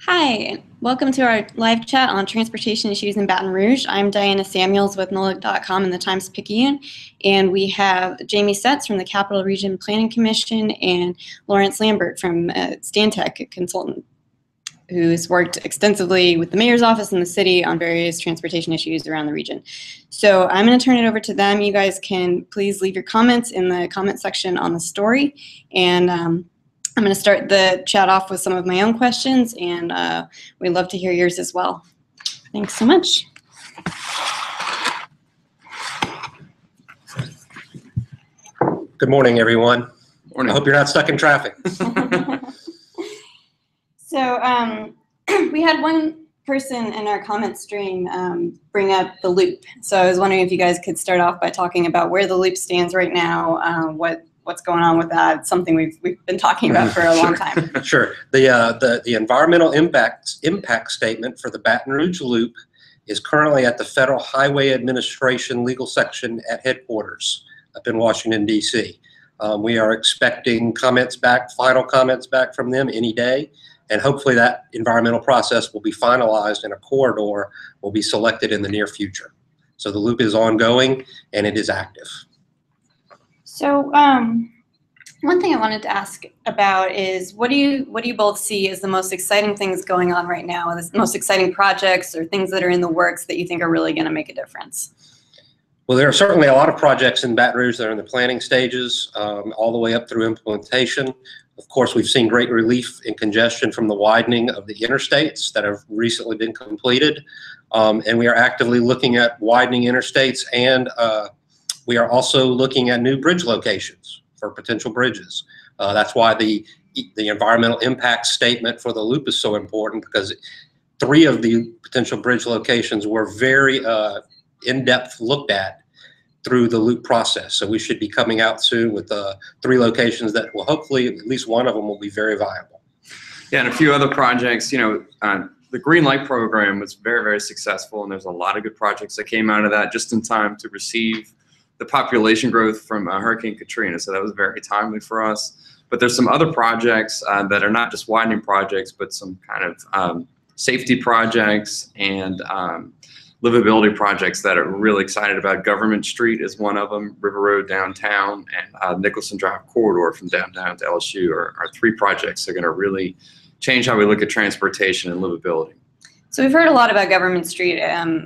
Hi, welcome to our live chat on transportation issues in Baton Rouge. I'm Diana Samuels with NOLA.com and the Times-Picayune, and we have Jamie Setz from the Capital Region Planning Commission and Lawrence Lambert from Stantec, a consultant who's worked extensively with the mayor's office and the city on various transportation issues around the region. So I'm going to turn it over to them. You guys can please leave your comments in the comment section on the story, and I'm going to start the chat off with some of my own questions, and we'd love to hear yours as well. Thanks so much. Good morning, everyone. Morning. I hope you're not stuck in traffic. So we had one person in our comment stream bring up the loop. So I was wondering if you guys could start off by talking about where the loop stands right now, what's going on with that. It's something we've been talking about for a long time. Sure. The environmental impact statement for the Baton Rouge Loop is currently at the Federal Highway Administration legal section at headquarters up in Washington, D.C. We are expecting final comments back from them any day, and hopefully that environmental process will be finalized and a corridor will be selected in the near future. So the loop is ongoing and it is active. So one thing I wanted to ask about is what do you both see as the most exciting things going on right now, the most exciting projects or things that are in the works that you think are really going to make a difference? Well, there are certainly a lot of projects in Baton Rouge that are in the planning stages, all the way up through implementation. Of course, we've seen great relief in congestion from the widening of the interstates that have recently been completed. And we are actively looking at widening interstates, and we are also looking at new bridge locations for potential bridges. That's why the environmental impact statement for the loop is so important, because 3 of the potential bridge locations were very in-depth looked at through the loop process. So we should be coming out soon with 3 locations that will hopefully, at least one of them will be very viable. Yeah, and a few other projects. The Green Light program was very, very successful, and there's a lot of good projects that came out of that just in time to receive the population growth from Hurricane Katrina. So that was very timely for us. But there's some other projects that are not just widening projects, but some kind of safety projects and livability projects that are really excited about. Government Street is one of them, River Road downtown, and Nicholson Drive corridor from downtown to LSU are 3 projects that are going to really change how we look at transportation and livability. So we've heard a lot about Government Street.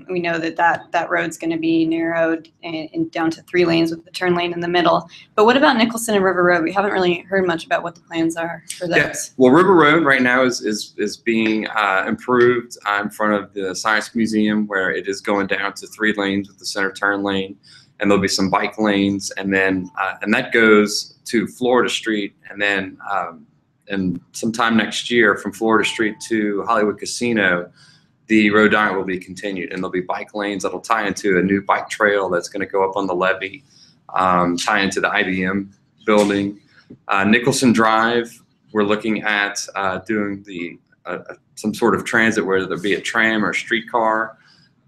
We know that road's going to be narrowed and down to 3 lanes with the turn lane in the middle. But what about Nicholson and River Road? We haven't really heard much about what the plans are for those. Yeah. Well, River Road right now is being improved in front of the Science Museum, where it is going down to 3 lanes with the center turn lane, and there'll be some bike lanes, and then and that goes to Florida Street, and then and sometime next year from Florida Street to Hollywood Casino, the road diet will be continued, and there'll be bike lanes that'll tie into a new bike trail that's going to go up on the levee, tie into the IBM building. Nicholson Drive, we're looking at doing some sort of transit, whether there be a tram or a streetcar,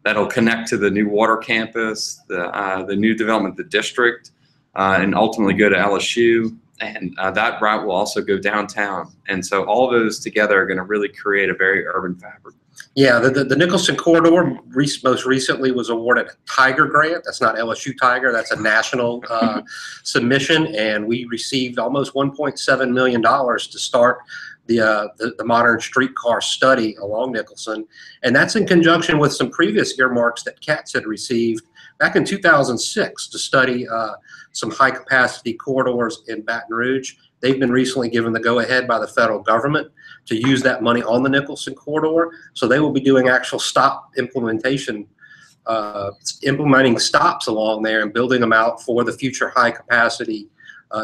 that'll connect to the new water campus, the new development, the district, and ultimately go to LSU. And that route will also go downtown. And so all of those together are going to really create a very urban fabric. Yeah, the Nicholson corridor most recently was awarded a Tiger grant. That's not LSU Tiger, that's a national submission, and we received almost $1.7 million to start the modern streetcar study along Nicholson. And that's in conjunction with some previous earmarks that CATS had received back in 2006 to study some high capacity corridors in Baton Rouge. They've been recently given the go-ahead by the federal government to use that money on the Nicholson corridor. So they will be doing actual implementing stops along there and building them out for the future high capacity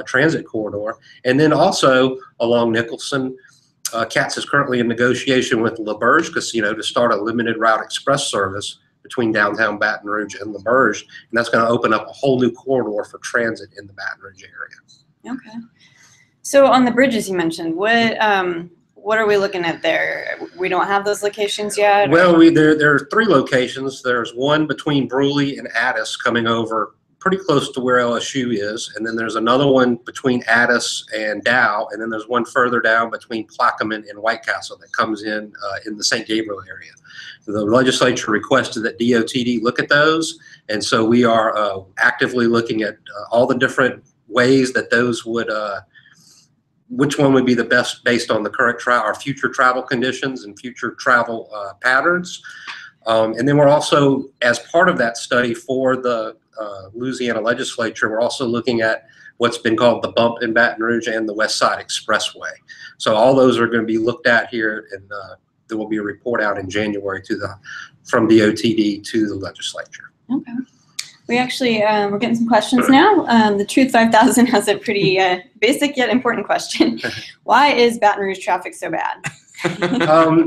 transit corridor. And then also along Nicholson, CATS is currently in negotiation with Le Berge Casino to start a limited route express service between downtown Baton Rouge and Le Berge, and that's going to open up a whole new corridor for transit in the Baton Rouge area. Okay. So on the bridges you mentioned, what are we looking at there? We don't have those locations yet? Well, there are 3 locations. There's one between Bruley and Addis coming over pretty close to where LSU is, and then there's another one between Addis and Dow, and then there's one further down between Plaquemine and White Castle that comes in the St. Gabriel area. The legislature requested that DOTD look at those, and so we are actively looking at all the different ways that those would, which one would be the best based on the current our future travel conditions and future travel patterns. And then we're also, as part of that study for the Louisiana legislature, we're also looking at what's been called the bump in Baton Rouge and the West Side Expressway. So all those are going to be looked at here, and there will be a report out in January from DOTD to the legislature. Okay. We actually, we're getting some questions now. The Truth 5000 has a pretty basic yet important question. Why is Baton Rouge traffic so bad?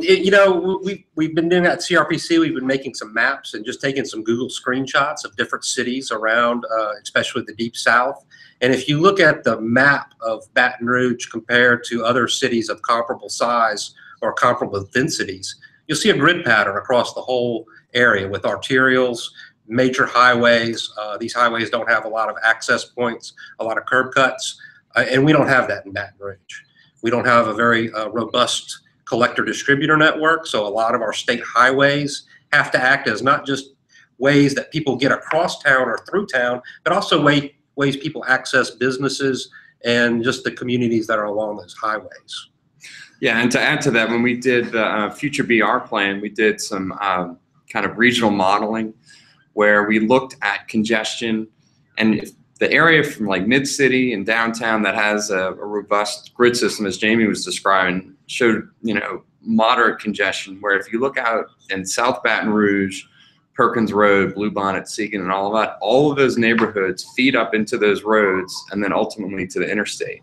You know, we've been doing that at CRPC. We've been making some maps and just taking some Google screenshots of different cities around, especially the Deep South. And if you look at the map of Baton Rouge compared to other cities of comparable size or comparable densities, you'll see a grid pattern across the whole area with arterials, major highways. These highways don't have a lot of access points, a lot of curb cuts, and we don't have that in Baton Rouge. We don't have a very robust collector distributor network, so a lot of our state highways have to act as not just ways that people get across town or through town, but also ways people access businesses and just the communities that are along those highways. Yeah, and to add to that, when we did the future BR plan, we did some kind of regional modeling where we looked at congestion, and if the area from like mid-city and downtown that has a robust grid system, as Jamie was describing, showed, you know, moderate congestion, where if you look out in South Baton Rouge, Perkins Road, Bluebonnet, Segan, and all of that, all of those neighborhoods feed up into those roads and then ultimately to the interstate.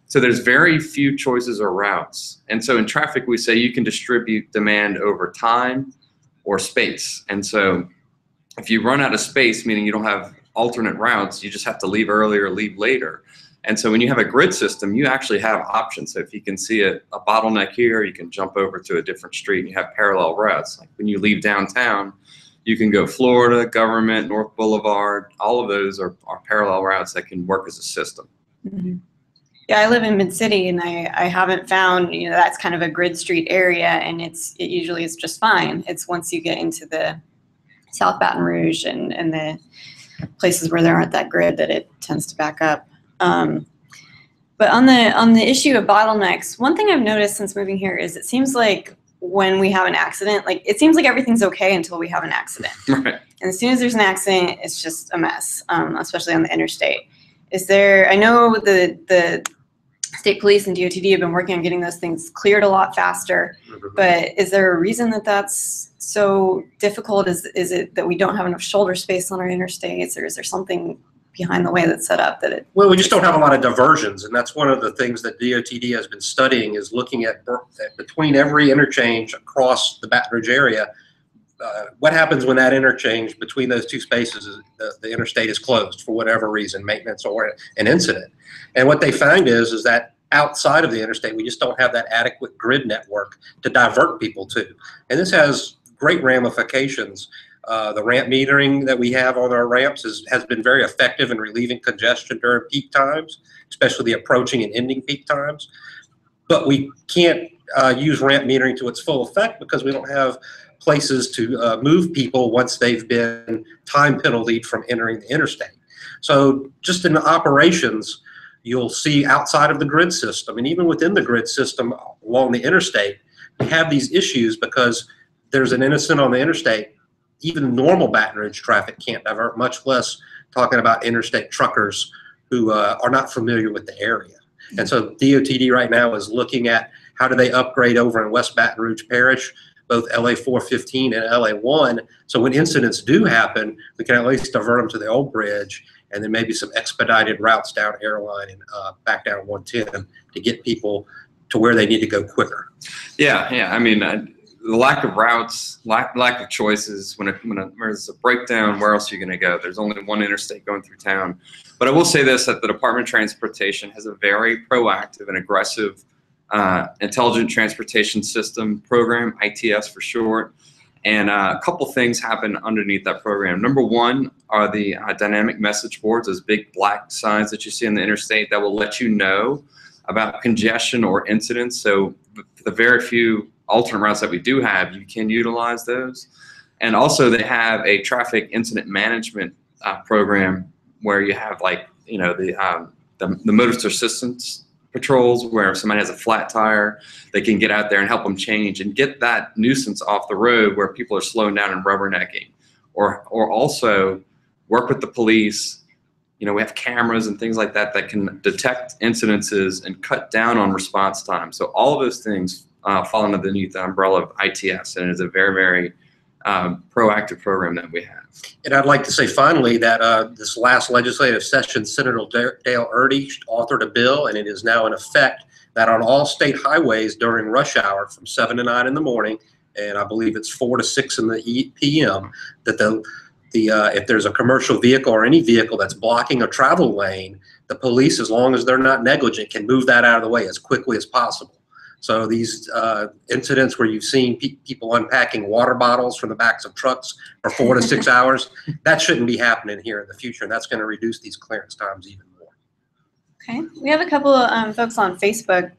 So there's very few choices or routes. And so in traffic, we say you can distribute demand over time or space. And so if you run out of space, meaning you don't have alternate routes, you just have to leave earlier or leave later. And so when you have a grid system, you actually have options. So if you can see a bottleneck here, you can jump over to a different street and you have parallel routes. Like when you leave downtown, you can go Florida, Government, North Boulevard. All of those are parallel routes that can work as a system. Mm-hmm. Yeah, I live in Mid-City, and I haven't found, you know, that's kind of a grid street area, and it usually is just fine. It's once you get into the South Baton Rouge and the places where there aren't that grid that it tends to back up. But on the issue of bottlenecks, one thing I've noticed since moving here is it seems like when we have an accident, like it seems like everything's okay until we have an accident. Right. And as soon as there's an accident, it's just a mess, especially on the interstate. Is there, I know the state police and DOTD have been working on getting those things cleared a lot faster, but is there a reason that that's so difficult? Is it that we don't have enough shoulder space on our interstates, or is there something behind the way that's set up that it? Well, we just don't have a lot of diversions, and that's one of the things that DOTD has been studying, is looking at between every interchange across the Baton Rouge area, what happens when that interchange between those two spaces, the interstate is closed for whatever reason, maintenance or an incident. And what they find is that outside of the interstate, we just don't have that adequate grid network to divert people to. And this has great ramifications. The ramp metering that we have on our ramps has been very effective in relieving congestion during peak times, especially the approaching and ending peak times. But we can't use ramp metering to its full effect because we don't have places to move people once they've been time penaltied from entering the interstate. So just in the operations, you'll see outside of the grid system, and even within the grid system along the interstate, you have these issues because there's an innocent on the interstate. Even normal Baton Rouge traffic can't divert, much less talking about interstate truckers who are not familiar with the area. And so DOTD right now is looking at how do they upgrade over in West Baton Rouge Parish, both LA 415 and LA 1. So when incidents do happen, we can at least divert them to the old bridge, and then maybe some expedited routes down Airline and back down 110 to get people to where they need to go quicker. Yeah. I mean, the lack of routes, lack of choices. When there's a breakdown, where else are you going to go? There's only one interstate going through town. But I will say this, that the Department of Transportation has a very proactive and aggressive Intelligent Transportation System program, ITS for short. And a couple things happen underneath that program. Number one are the dynamic message boards, those big black signs that you see on the interstate that will let you know about congestion or incidents. So the very few alternate routes that we do have, you can utilize those. And also they have a traffic incident management program where you have, like, you know, the motorist assistance patrols, where if somebody has a flat tire, they can get out there and help them change and get that nuisance off the road where people are slowing down and rubbernecking, or also work with the police. You know, we have cameras and things like that that can detect incidences and cut down on response time. So all of those things fall underneath the umbrella of ITS, and it's a very, very proactive program that we have. And I'd like to say finally that this last legislative session, Senator Dale Erdy authored a bill, and it is now in effect, that on all state highways during rush hour from 7 to 9 in the morning, and I believe it's 4 to 6 in the p.m., that if there's a commercial vehicle or any vehicle that's blocking a travel lane, the police, as long as they're not negligent, can move that out of the way as quickly as possible. So these incidents where you've seen people unpacking water bottles from the backs of trucks for 4 to 6 hours, that shouldn't be happening here in the future, and that's going to reduce these clearance times even more. Okay, we have a couple of folks on Facebook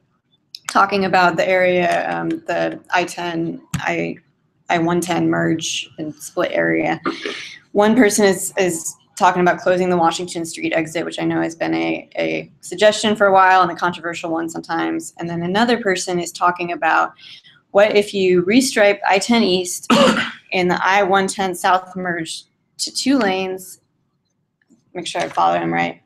talking about the area, the I-10, I-110 merge and split area. One person is talking about closing the Washington Street exit, which I know has been a suggestion for a while and a controversial one sometimes. And then another person is talking about, what if you restripe I-10 East and the I-110 South merge to 2 lanes? Make sure I follow him right.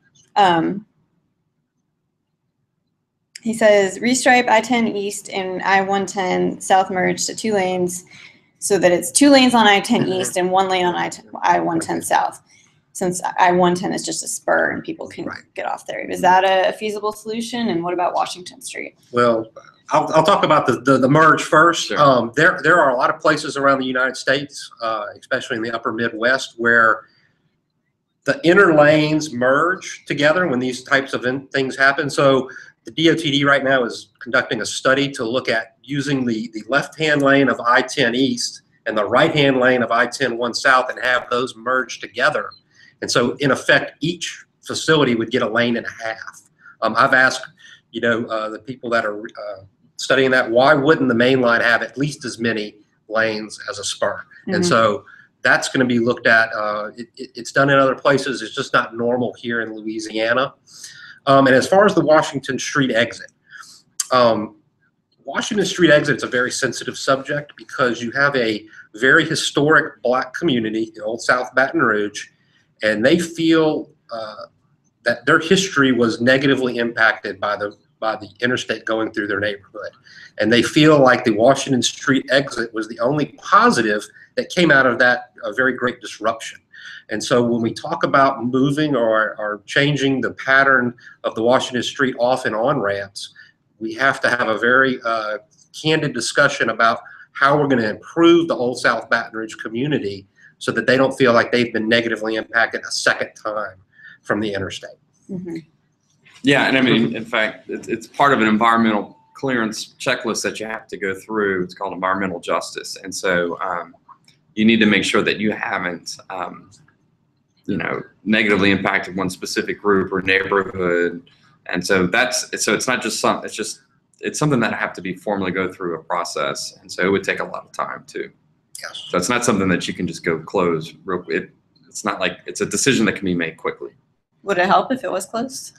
He says, restripe I-10 East and I-110 South merge to 2 lanes so that it's 2 lanes on I-10 East and 1 lane on I-110 South, since I-110 is just a spur and people can get off there. Is that a feasible solution? And what about Washington Street? Well, I'll talk about the merge first. Sure. There are a lot of places around the United States, especially in the upper Midwest, where the inner lanes merge together when these types of things happen. So the DOTD right now is conducting a study to look at using the left-hand lane of I-10 East and the right-hand lane of I-10 1 South and have those merge together. And so, in effect, each facility would get a lane and a half. I've asked, the people that are studying that, why wouldn't the main line have at least as many lanes as a spur? Mm-hmm. And so that's going to be looked at. It's done in other places. It's just not normal here in Louisiana. And as far as the Washington Street exit, Washington Street exit is a very sensitive subject because you have a very historic Black community, the Old South Baton Rouge, and they feel that their history was negatively impacted by the interstate going through their neighborhood. And they feel like the Washington Street exit was the only positive that came out of that very great disruption. And so when we talk about moving or changing the pattern of the Washington Street off and on ramps, we have to have a very candid discussion about how we're going to improve the Old South Baton Rouge community so that they don't feel like they've been negatively impacted a second time from the interstate. Mm-hmm. Yeah, and I mean, in fact, it's part of an environmental clearance checklist that you have to go through. It's called environmental justice. And so you need to make sure that you haven't, negatively impacted one specific group or neighborhood. And so it's not just it's something that have to be formally go through a process. And so it would take a lot of time too. Yes. So it's not something that you can just go close real quick. It's not like it's a decision that can be made quickly. Would it help if it was closed?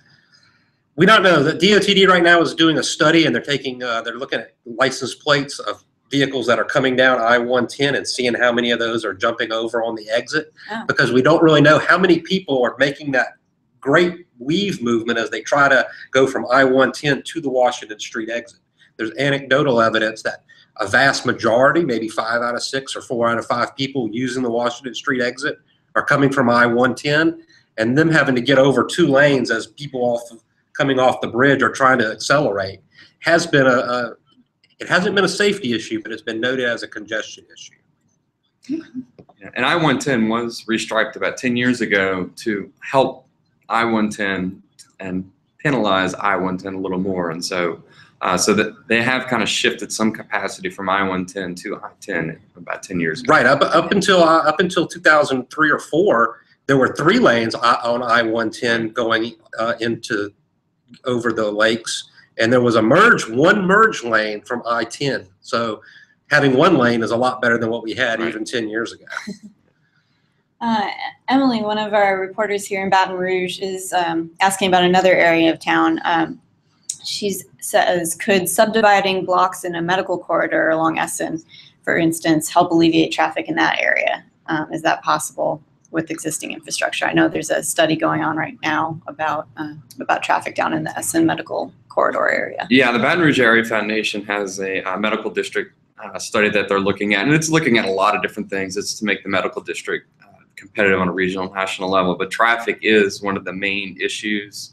We don't know. The DOTD right now is doing a study, and they're looking at license plates of vehicles that are coming down I-110 and seeing how many of those are jumping over on the exit, because we don't really know how many people are making that great weave movement as they try to go from I-110 to the Washington Street exit. There's anecdotal evidence that a vast majority, maybe 5 out of 6 or 4 out of 5 people using the Washington Street exit are coming from I-110, and them having to get over 2 lanes as people coming off the bridge are trying to accelerate has been it hasn't been a safety issue, but it's been noted as a congestion issue. Yeah, and I-110 was restriped about 10 years ago to help I-110 and penalize I-110 a little more. And so So that they have kind of shifted some capacity from I-110 to I-10 about 10 years ago. Right, up until 2003 or 4, there were 3 lanes on I-110 going into over the lakes, and there was one merge lane from I-10. So having 1 lane is a lot better than what we had even 10 years ago. Emily, one of our reporters here in Baton Rouge, is asking about another area of town. She says, could subdividing blocks in a medical corridor along Essen, for instance, help alleviate traffic in that area? Is that possible with existing infrastructure? I know there's a study going on right now about traffic down in the Essen medical corridor area. Yeah, the Baton Rouge Area Foundation has a medical district study that they're looking at, and it's looking at a lot of different things. It's to make the medical district competitive on a regional, national level, but traffic is one of the main issues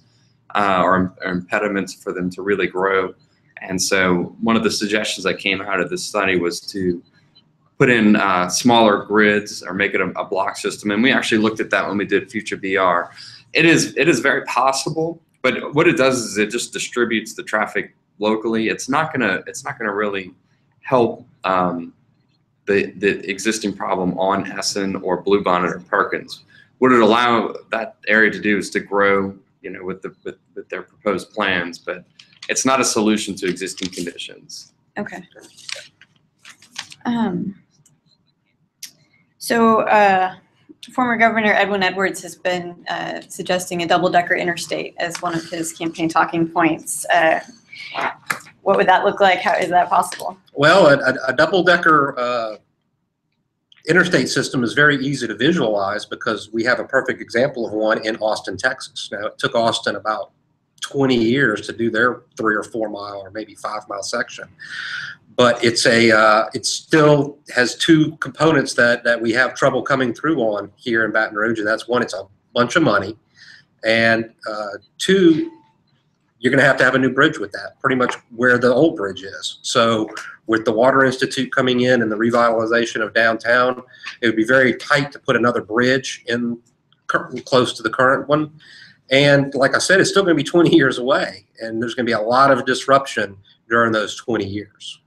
or impediments for them to really grow. And so one of the suggestions that came out of this study was to put in smaller grids or make it a block system. And we actually looked at that when we did Future BR. It is very possible, but what it does is it just distributes the traffic locally. It's not gonna really help the existing problem on Essen or Bluebonnet or Perkins. What it allow that area to do is to grow, with their proposed plans, but it's not a solution to existing conditions. Okay. So former Governor Edwin Edwards has been suggesting a double-decker interstate as one of his campaign talking points. What would that look like? How is that possible? Well, a double-decker interstate system is very easy to visualize because we have a perfect example of one in Austin, Texas. Now, it took Austin about 20 years to do their 3 or 4 mile or maybe 5 mile section, but it still has 2 components that we have trouble coming through on here in Baton Rouge, and that's one, it's a bunch of money, and 2, you're going to have a new bridge with that, pretty much where the old bridge is. So with the Water Institute coming in and the revitalization of downtown, it would be very tight to put another bridge in close to the current one. And like I said, it's still going to be 20 years away, and there's going to be a lot of disruption during those 20 years.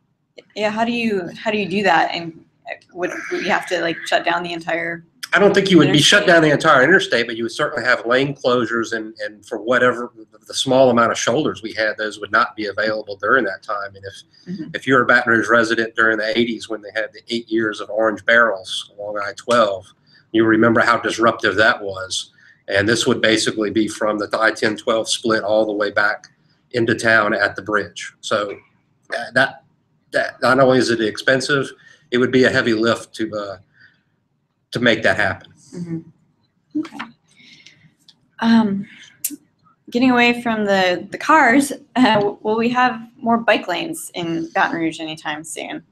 Yeah, how do you do that? And would you have to shut down the entire? I don't think you would be shut down the entire interstate, but you would certainly have lane closures, and for whatever the small amount of shoulders we had, those would not be available during that time. And if you're a Baton Rouge resident during the 80s when they had the 8 years of orange barrels along I-12, you remember how disruptive that was. And this would basically be from the I-10-12 split all the way back into town at the bridge. So that not only is it expensive, it would be a heavy lift to make that happen. Okay. Getting away from the cars, will we have more bike lanes in Baton Rouge anytime soon?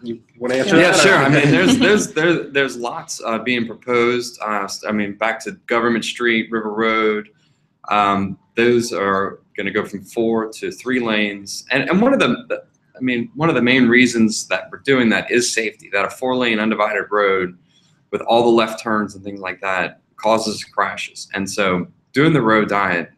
You want to answer that? Yeah, sure. I mean, there's lots being proposed. I mean, back to Government Street, River Road. Those are going to go from 4 to 3 lanes. And one of the main reasons that we're doing that is safety. That a 4-lane undivided road with all the left turns and things like that causes crashes. And so doing the road diet,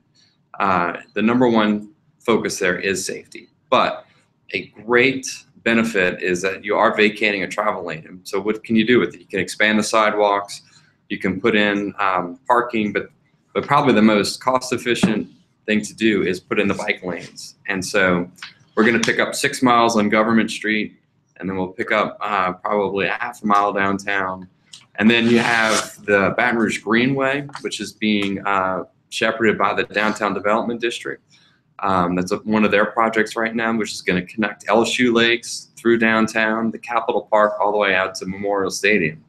the #1 focus there is safety. But a great benefit is that you are vacating a travel lane. And so what can you do with it? You can expand the sidewalks, you can put in parking, but probably the most cost-efficient thing to do is put in the bike lanes. And so we're going to pick up 6 miles on Government Street, and then we'll pick up probably a half a mile downtown. And then you have the Baton Rouge Greenway, which is being shepherded by the Downtown Development District. That's one of their projects right now, which is going to connect LSU Lakes through downtown, the Capitol Park, all the way out to Memorial Stadium.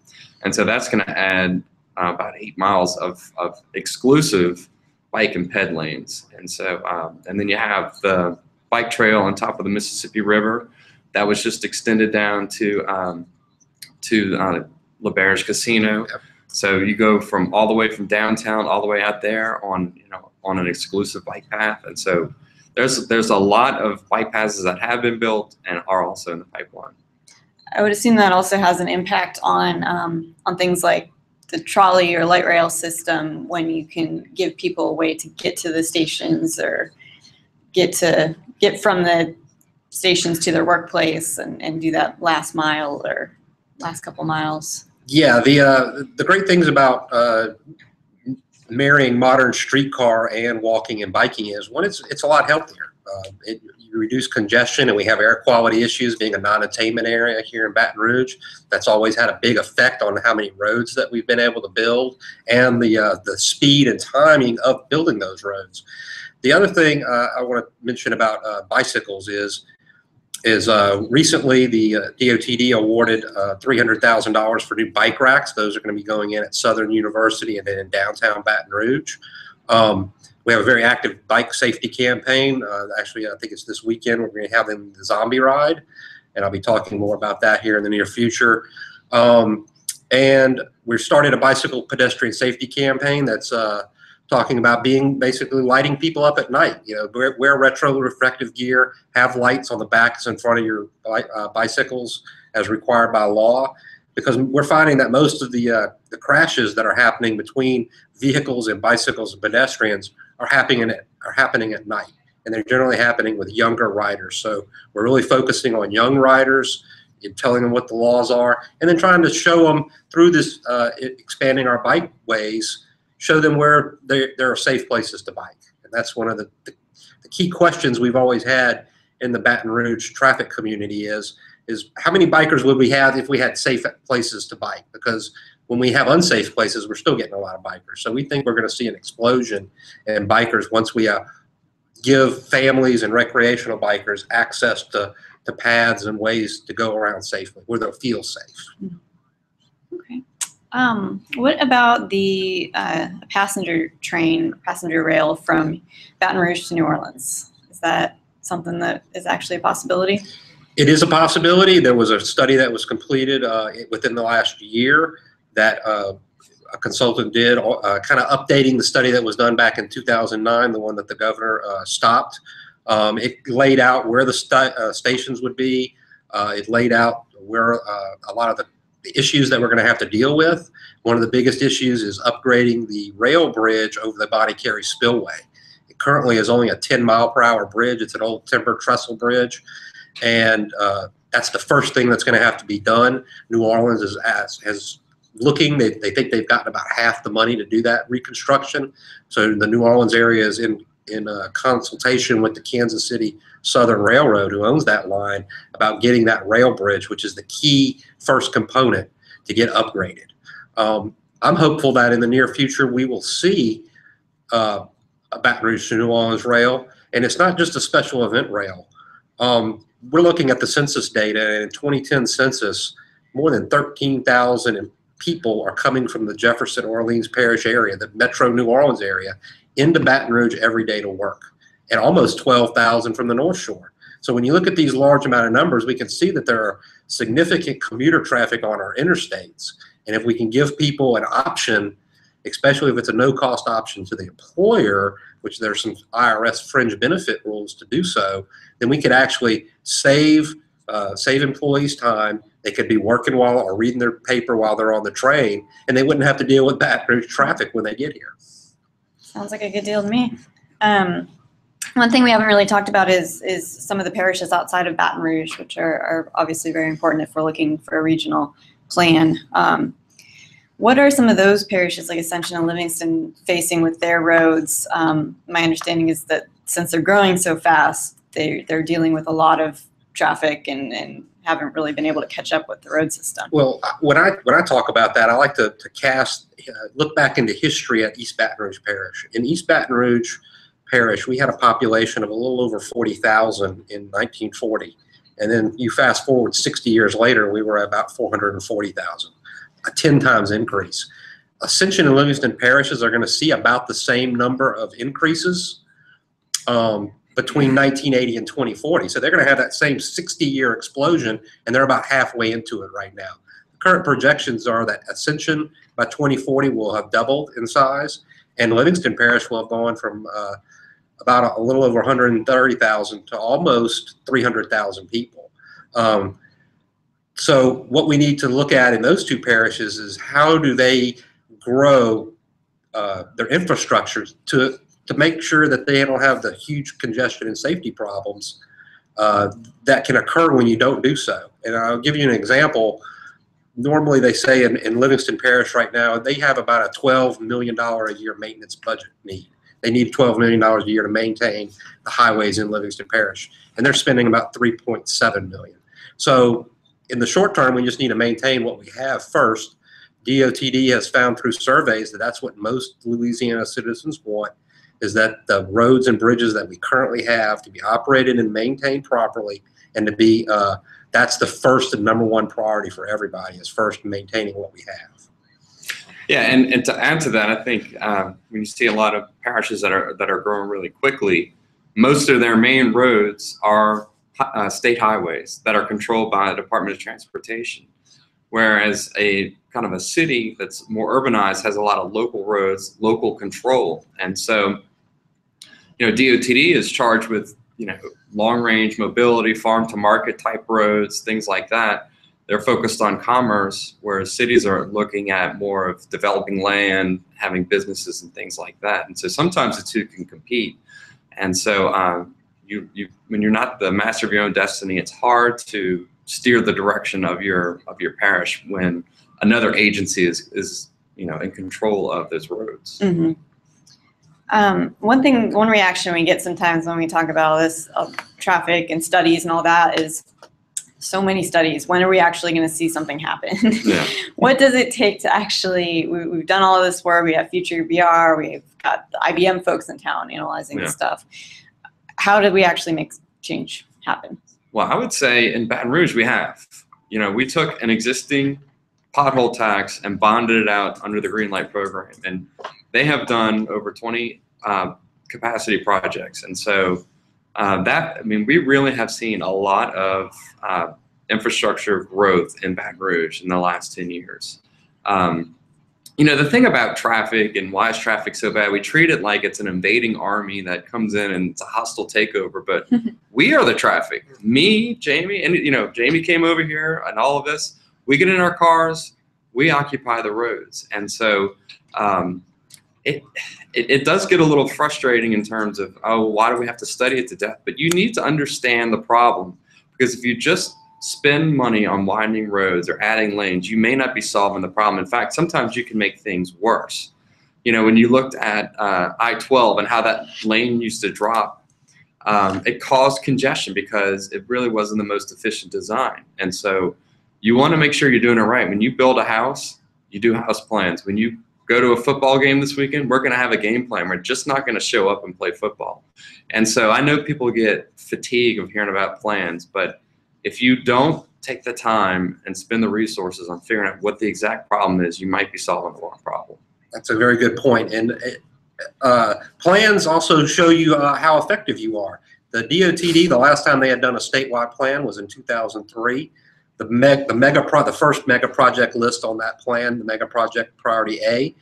And so that's going to add about 8 miles of exclusive bike and ped lanes. And so, and then you have the bike trail on top of the Mississippi River that was just extended down to LaBerge Casino. Yep. So you go from all the way from downtown all the way out there on an exclusive bike path. And so there's a lot of bike paths that have been built and are also in the pipeline. I would assume that also has an impact on things like the trolley or light rail system, when you can give people a way to get to the stations or get to get from the stations to their workplace and do that last mile or last couple miles. Yeah, the great things about marrying modern streetcar and walking and biking is, one, it's a lot healthier. You reduce congestion, and we have air quality issues being a non-attainment area here in Baton Rouge. That's always had a big effect on how many roads that we've been able to build and the speed and timing of building those roads. The other thing I want to mention about bicycles is recently the DOTD awarded $300,000 for new bike racks. Those are going to be going in at Southern University and then in downtown Baton Rouge. We have a very active bike safety campaign. Actually, I think it's this weekend. We're going to have them the zombie ride, and I'll be talking more about that here in the near future. And we've started a bicycle pedestrian safety campaign that's talking about basically lighting people up at night. You know, wear retro reflective gear, have lights on the backs and front of your bicycles as required by law, because we're finding that most of the crashes that are happening between vehicles and bicycles and pedestrians are happening at night, and they're generally happening with younger riders. So we're really focusing on young riders and telling them what the laws are, and then trying to show them through this expanding our bike ways, show them where there are safe places to bike. And that's one of the key questions we've always had in the Baton Rouge traffic community is how many bikers would we have if we had safe places to bike? Because when we have unsafe places, we're still getting a lot of bikers. So we think we're going to see an explosion in bikers once we give families and recreational bikers access to paths and ways to go around safely, where they'll feel safe. Okay. What about the passenger rail from Baton Rouge to New Orleans? Is that something that is actually a possibility? It is a possibility. There was a study that was completed within the last year that a consultant did, kind of updating the study that was done back in 2009, the one that the governor stopped. It laid out where the stations would be. It laid out where a lot of the issues that we're going to have to deal with. One of the biggest issues is upgrading the rail bridge over the Body Carry Spillway. It currently is only a 10-mile-per-hour bridge. It's an old timber trestle bridge, and that's the first thing that's going to have to be done. New Orleans has looking. They think they've gotten about half the money to do that reconstruction. So the New Orleans area is in consultation with the Kansas City Southern Railroad, who owns that line, about getting that rail bridge, which is the key first component to get upgraded. I'm hopeful that in the near future we will see a Baton Rouge to New Orleans rail, and it's not just a special event rail. We're looking at the census data, and in 2010 census, more than 13,000 people are coming from the Jefferson Orleans Parish area, the metro New Orleans area, into Baton Rouge every day to work, and almost 12,000 from the North Shore. So when you look at these large amount of numbers, we can see that there are significant commuter traffic on our interstates. And if we can give people an option, especially if it's a no-cost option to the employer, which there's some IRS fringe benefit rules to do so, then we could actually save employees time. They could be working or reading their paper while they're on the train, and they wouldn't have to deal with Baton Rouge traffic when they get here. Sounds like a good deal to me. One thing we haven't really talked about is some of the parishes outside of Baton Rouge, which are obviously very important if we're looking for a regional plan. What are some of those parishes like Ascension and Livingston facing with their roads? My understanding is that since they're growing so fast, they're dealing with a lot of traffic and haven't really been able to catch up with the road system. Well, when I talk about that, I like to look back into history at East Baton Rouge Parish. In East Baton Rouge Parish, we had a population of a little over 40,000 in 1940. And then you fast forward 60 years later, we were about 440,000, a 10 times increase. Ascension and Livingston parishes are going to see about the same number of increases between 1980 and 2040. So they're going to have that same 60-year explosion, and they're about halfway into it right now. The current projections are that Ascension by 2040 will have doubled in size, and Livingston Parish will have gone from about a little over 130,000 to almost 300,000 people. So what we need to look at in those two parishes is how do they grow their infrastructure to to make sure that they don't have the huge congestion and safety problems that can occur when you don't do so. And I'll give you an example. Normally they say in Livingston Parish right now, they have about a $12 million a year maintenance budget need. They need $12 million a year to maintain the highways in Livingston Parish, and they're spending about $3.7 million. So in the short term, we just need to maintain what we have first. DOTD has found through surveys that that's what most Louisiana citizens want, is that the roads and bridges that we currently have to be operated and maintained properly, and to be that's the first and number one priority for everybody, is first maintaining what we have. Yeah, and to add to that, I think when you see a lot of parishes that are growing really quickly, most of their main roads are state highways that are controlled by the Department of Transportation, whereas a kind of a city that's more urbanized has a lot of local roads, local control. And so, DOTD is charged with, long range mobility, farm to market type roads, things like that. They're focused on commerce, whereas cities are looking at more of developing land, having businesses and things like that. And so sometimes the two can compete. And so when you're not the master of your own destiny, it's hard to steer the direction of your parish when another agency is in control of those roads. Mm-hmm. One reaction we get sometimes when we talk about this traffic and studies and all that is, so many studies. When are we actually going to see something happen? Yeah. What does it take to actually? We've done all of this work. We have Future VR. We've got the IBM folks in town analyzing this stuff. How did we actually make change happen? Well, I would say in Baton Rouge we have. We took an existing pothole tax and bonded it out under the Green Light program, and they have done over 20 capacity projects. And so we really have seen a lot of infrastructure growth in Baton Rouge in the last 10 years. The thing about traffic and why is traffic so bad, we treat it like it's an invading army that comes in and it's a hostile takeover, but we are the traffic. Me, Jamie, and Jamie came over here and all of us, we get in our cars, we occupy the roads. And so it does get a little frustrating in terms of, why do we have to study it to death? But you need to understand the problem, because if you just spend money on widening roads or adding lanes, you may not be solving the problem. In fact, sometimes you can make things worse. When you looked at I-12 and how that lane used to drop, it caused congestion because it really wasn't the most efficient design. And so you want to make sure you're doing it right. When you build a house, you do house plans. When you go to a football game this weekend, we're going to have a game plan. We're just not going to show up and play football. And so I know people get fatigued of hearing about plans, but if you don't take the time and spend the resources on figuring out what the exact problem is, you might be solving the wrong problem. That's a very good point. And plans also show you how effective you are. The DOTD, the last time they had done a statewide plan was in 2003. The first mega project list on that plan, the mega project priority A,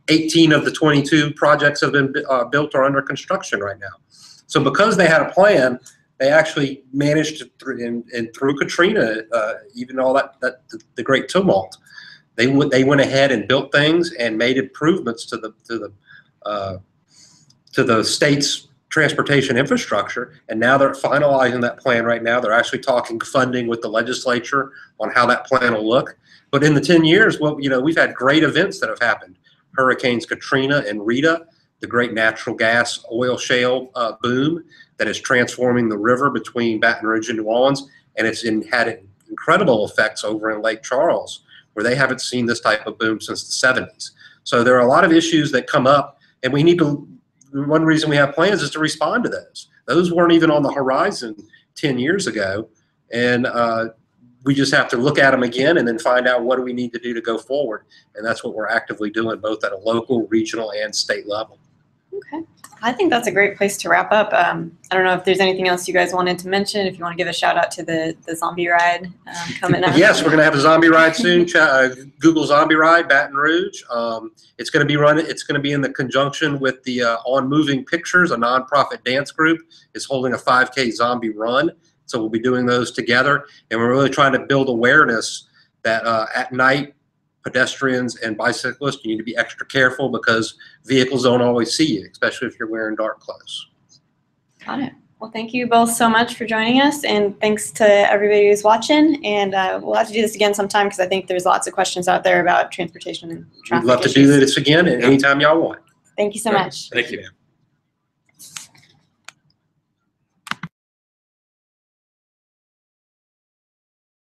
18 of the 22 projects have been built or under construction right now. So because they had a plan, they actually managed to, and through Katrina, even all the great tumult, they went ahead and built things and made improvements to the state's transportation infrastructure, and now they're finalizing that plan right now. They're actually talking funding with the legislature on how that plan will look. But in the 10 years, we've had great events that have happened. Hurricanes Katrina and Rita, the great natural gas oil shale boom that is transforming the river between Baton Rouge and New Orleans, and it's had incredible effects over in Lake Charles, where they haven't seen this type of boom since the 70s. So there are a lot of issues that come up, and we need to. One reason we have plans is to respond to those. Those weren't even on the horizon 10 years ago, and we just have to look at them again and then find out what do we need to do to go forward, and that's what we're actively doing, both at a local, regional, and state level. Okay. I think that's a great place to wrap up. I don't know if there's anything else you guys wanted to mention, if you want to give a shout out to the zombie ride coming up. Yes, we're going to have a zombie ride soon. Google Zombie Ride Baton Rouge. It's going to be in the conjunction with the On Moving Pictures, a nonprofit dance group, is holding a 5K zombie run. So we'll be doing those together, and we're really trying to build awareness that at night pedestrians and bicyclists, you need to be extra careful because vehicles don't always see you, especially if you're wearing dark clothes. Got it. Well, thank you both so much for joining us, and thanks to everybody who's watching. And we'll have to do this again sometime because I think there's lots of questions out there about transportation and traffic We'd love to issues. do this again anytime y'all want. Thank you so much. Thank you.